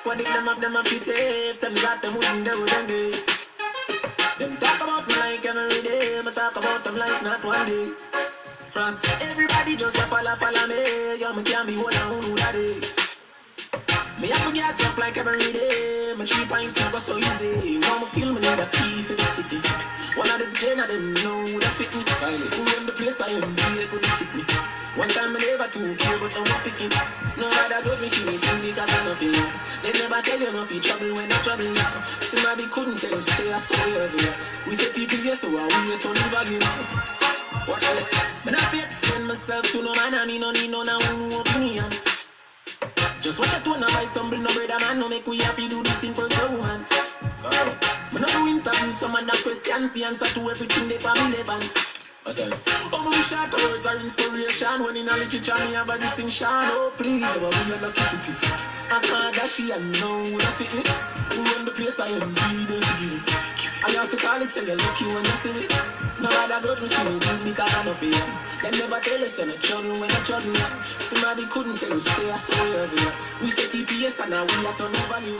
What if them have to safe? Them got them wouldn't do them day. Them talk about me like every day. Me talk about them like not one day. France, everybody just a follow me. Yo, me can't be one on who that day. Me have to get up like every day. My 3 pints never so easy. Now me feel me need a key for the city. One of the gen of them know that fit me. Kylie, who run the place I am, they couldn't sit me. One time I never too care, but I'm picking. No matter what me feel, things because I know feel. They never tell you nothing trouble when they're troubling you. Somebody couldn't tell you, say I saw you every yes. We say TPS, so I wait to live again. Watch this. But I have to explain myself to no man, and me no need no opinion. Just watch a tone and buy some no brother man. No make we happy do this simple to woman. Me no do interview, some man that questions the answer to everything they for me relevant. Oh, my short words are inspiration. When in a literature, me have a distinction. Oh, please, I'm a real electricity. I can't dash it and know that fit me. Who run the place I am, be the beginning. I have to call it, tell you, lucky when you see it. No other girls me feel things because I know fear. Them never tell us you're not trouble when you're trouble. Somebody couldn't tell us, say I saw you every yes. We say TPS and now we are turning value.